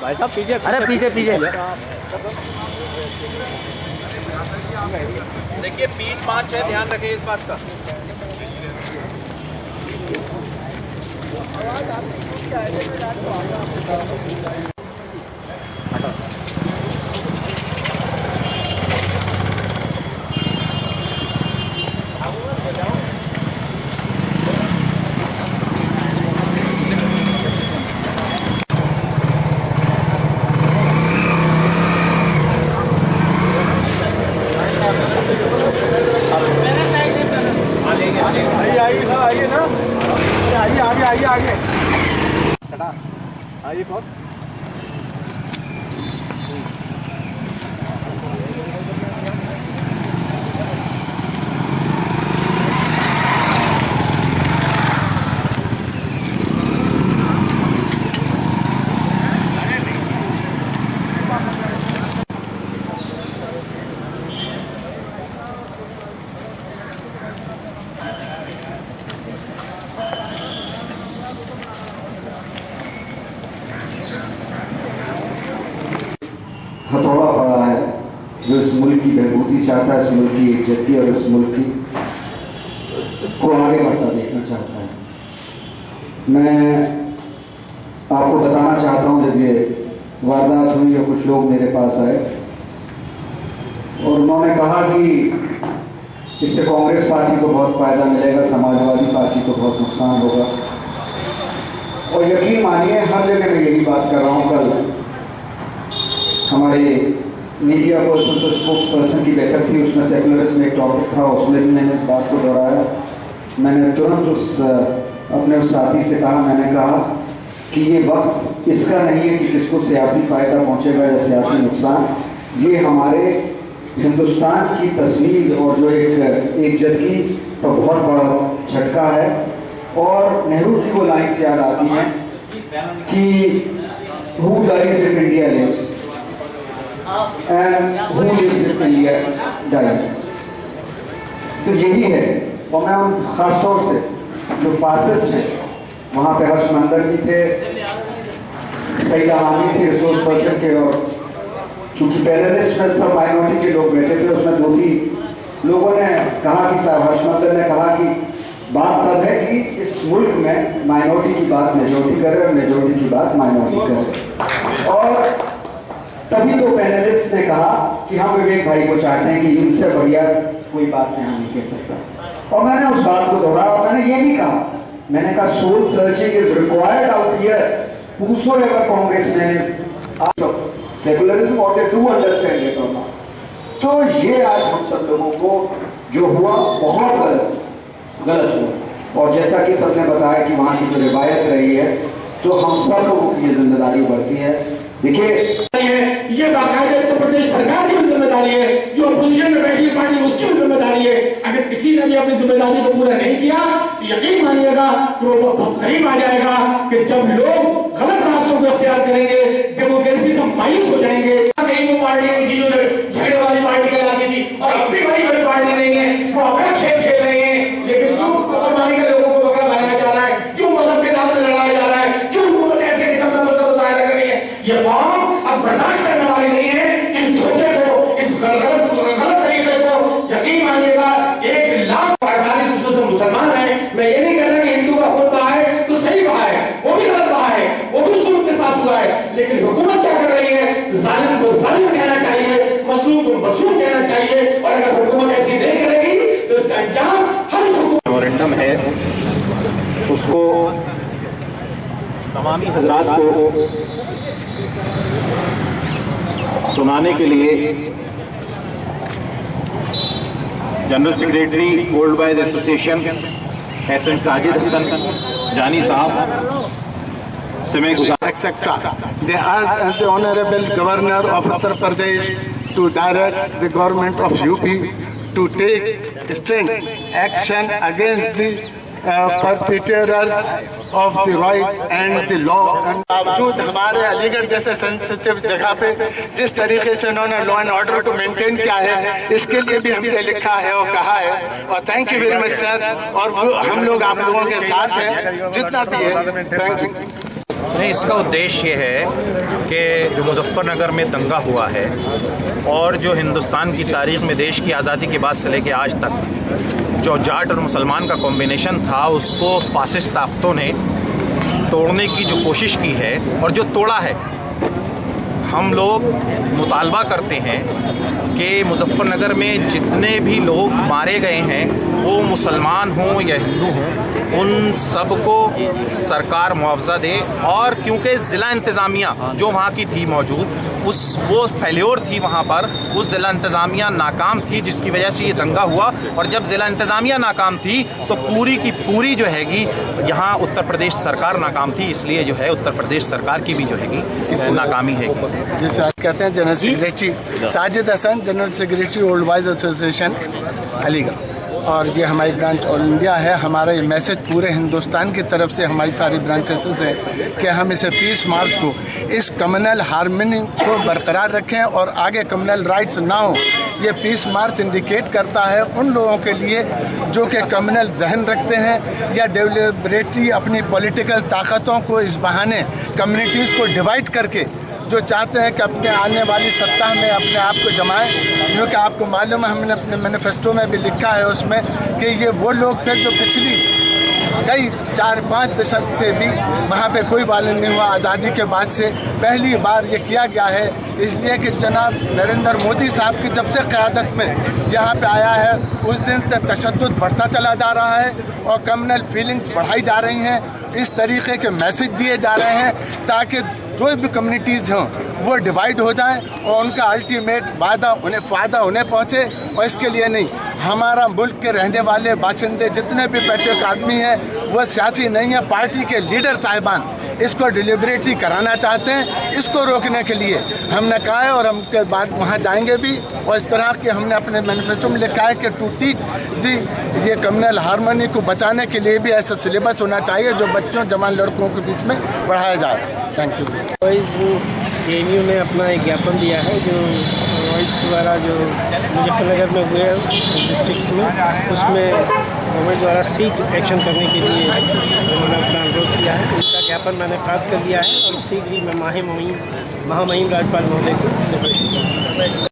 भाई साहब पीछे, अरे पीछे पीछे देखिए 20, 5, 6 ध्यान रखें इस बात का। आइए ना, आइए आगे आइए कौन हथौड़ा पड़ा है जो इस मुल्क की बहबूदी चाहता है, इस मुल्क की इज्जती और इस मुल्क की को आगे बढ़ता देखना चाहता है। मैं आपको बताना चाहता हूं, जब ये वारदात हुई और कुछ लोग मेरे पास आए और उन्होंने कहा कि इससे कांग्रेस पार्टी को बहुत फायदा मिलेगा, समाजवादी पार्टी को बहुत नुकसान होगा, और यकीन मानिए हर जगह मैं यही बात कर रहा हूं। कल हमारे मीडिया पर्सन तो स्पोक्स पर्सन की बैठक थी, उसमें सेकुलरिज्म एक टॉपिक था, उसमें भी मैंने इस बात को दोहराया। मैंने तुरंत अपने उस साथी से कहा, मैंने कहा कि ये वक्त इसका नहीं है कि किसको सियासी फ़ायदा पहुंचेगा या सियासी नुकसान, ये हमारे हिंदुस्तान की तस्वीर और जो एक जदगी का बहुत बड़ा झटका है। और नेहरू की वो लाइन्स याद आती हैं कि who dies if India lives and who lives if India dies। तो यही है। और मैं उन खासतौर से जो फासिस्ट हैं, वहाँ पे हर्षमंदर भी थे, सईद हामी थे रिसोर्स पर्सन के, और चूंकि पैनलिस्ट में सब माइनॉरिटी के लोग बैठे थे, उसमें 2-3 लोगों ने कहा कि साहब हर्षमंदर ने कहा कि बात तब है कि इस मुल्क में माइनॉरिटी की बात मेजॉरिटी करे और मेजॉरिटी की बात माइनॉरिटी करे। और तभी तो पैनलिस्ट ने कहा कि हम विवेक भाई को चाहते हैं कि इनसे बढ़िया कोई बात नहीं कह सकता। और मैंने उस बात को दोहराया और मैंने ये भी कहा, मैंने कहा soul searching is required out here, whosoever congressman is secularism or they do understand it or not। तो ये आज हम सब लोगों को जो हुआ बहुत गलत हुआ। और जैसा कि सबने बताया कि वहाँ की जो रिवायत रही है, तो हम सब लोगों की ये जिम्मेदारी बढ़ती है। देखिए ये बाकायदा उत्तर प्रदेश सरकार की भी जिम्मेदारी है, जो अपोजिशन में बैठी पार्टी उसकी भी जिम्मेदारी है। अगर किसी ने भी अपनी जिम्मेदारी को पूरा नहीं किया तो यकीन मानिएगा कि वो बहुत करीब आ जाएगा कि जब लोग गलत रास्तों को अख्तियार करेंगे, डेमोक्रेसी से मायूस हो जाएंगे। कहीं वो पार्टी नहीं थी जो झगड़े वाली पार्टी कहलाती थी, और अब भी वही कोई पार्टी नहीं है, वो अपना खेल खेल रहे हैं। लेकिन क्यों कुर्बानी के लोगों को बकरा बनाया जा रहा है, क्यों मजहब के नाम पर लड़ाया जा रहा है, क्यों हुकूमत ऐसे निकम का मुद्दा मुजाहिरा कर रही है। ये कौम अब बर्दाश्त करने वाली नहीं है। इस धोखे को, इस गलत तरीके को यकीन मानिएगा 1,48,000 उसमें से मुसलमान है। मैं ये नहीं कह रहा कि हिंदू का खून बहा है तो सही बहा है, वो भी गलत बहा है, वो भी जुल्म के साथ हुआ है। लेकिन हुकूमत क्या कर रही है, जालिम को जालिम कहना चाहिए, मजलूम को मजलूम कहना चाहिए। और अगर हुकूमत ऐसी नहीं करेगी तो इसका अंजाम हर मेमोरेंडम है, उसको तमामी हजरात को सुनाने के लिए general secretary world wide association SN Sajid Hasan Jani साहब से मैं गुजारिश etc. They urge the Honorable Governor of Uttar Pradesh to direct the government of UP to take strict action against the perpetrators of the right and the law। बावजूद हमारे अलीगढ़ जैसे sensitive जगह पे जिस तरीके से उन्होंने लॉ एंड ऑर्डर को मेंटेन किया है, इसके लिए भी हमने लिखा है और कहा है, और thank you very much sir. और हम लोग आप लोगों के साथ हैं जितना भी है। Thank you. नहीं, इसका उद्देश्य ये है कि जो मुजफ्फरनगर में दंगा हुआ है और जो हिंदुस्तान की तारीख में देश की आज़ादी के बाद से लेकर आज तक जो जाट और मुसलमान का कॉम्बिनेशन था, उसको फासिस्ट ताकतों ने तोड़ने की जो कोशिश की है और जो तोड़ा है, हम लोग मुतालबा करते हैं कि मुजफ्फरनगर में जितने भी लोग मारे गए हैं, वो मुसलमान हों या हिंदू हों, उन सबको सरकार मुआवजा दे। और क्योंकि ज़िला इंतज़ामिया जो वहाँ की थी मौजूद, वो फेल्योर थी वहाँ पर, उस ज़िला इंतज़ामिया नाकाम थी, जिसकी वजह से ये दंगा हुआ। और जब ज़िला इंतज़ामिया नाकाम थी तो पूरी की पूरी जो हैगी यहाँ उत्तर प्रदेश सरकार नाकाम थी, इसलिए जो है उत्तर प्रदेश सरकार की भी जो हैगी नाकामी है। जिसे आज कहते हैं general secretary Sajid Hasan, general secretary old boys association Aligarh, और ये हमारी ब्रांच ऑल इंडिया है। हमारा ये मैसेज पूरे हिंदुस्तान की तरफ से हमारी सारी ब्रांचेस है कि हम इसे पीस मार्च को, इस कम्युनल हार्मनी को बरकरार रखें और आगे कम्युनल राइट्स ना हो। ये पीस मार्च इंडिकेट करता है उन लोगों के लिए जो कि कम्युनल जहन रखते हैं या डेलिबरेटली अपनी पॉलिटिकल ताकतों को इस बहाने कम्युनिटीज़ को डिवाइड करके जो चाहते हैं कि अपने आने वाली सत्ता में अपने आप को जमाएं। क्योंकि आपको मालूम है, हमने अपने मैनिफेस्टो में भी लिखा है उसमें कि ये वो लोग थे जो पिछली कई 4-5 दशक से भी वहाँ पे कोई वालन नहीं हुआ। आज़ादी के बाद से पहली बार ये किया गया है, इसलिए कि जनाब नरेंद्र मोदी साहब की जब से क़यादत में यहाँ पे आया है, उस दिन से तशद्दुद बढ़ता चला जा रहा है और कम्युनल फीलिंग्स बढ़ाई जा रही हैं। इस तरीके के मैसेज दिए जा रहे हैं ताकि जो भी कम्युनिटीज़ हों वो डिवाइड हो जाएं और उनका अल्टीमेट फ़ायदा उन्हें पहुँचे। और इसके लिए नहीं, हमारा मुल्क के रहने वाले बाशिंदे जितने भी पैट्रियट आदमी हैं वो सियासी नहीं है, पार्टी के लीडर साहिबान इसको डिलिबरेटली कराना चाहते हैं। इसको रोकने के लिए हमने कहा है और हम के बाद वहाँ जाएंगे भी, और इस तरह के हमने अपने मैनिफेस्टो में लिखा है कि टू टीच दी ये कम्युनल हार्मनी को बचाने के लिए भी ऐसा सिलेबस होना चाहिए जो बच्चों जवान लड़कों के बीच में बढ़ाया जाए। Thank you. ANU ने अपना एक ज्ञापन दिया है जो रॉयल्स द्वारा जो मुजफ्फरनगर में हुए डिस्ट्रिक्ट्स में, उसमें गवर्नमेंट द्वारा सीक एक्शन करने के लिए उन्होंने अपना अनुरोध किया है। उनका ज्ञापन मैंने प्राप्त कर लिया है और शीघ्र ही मैं महामहिम राज्यपाल महोदय को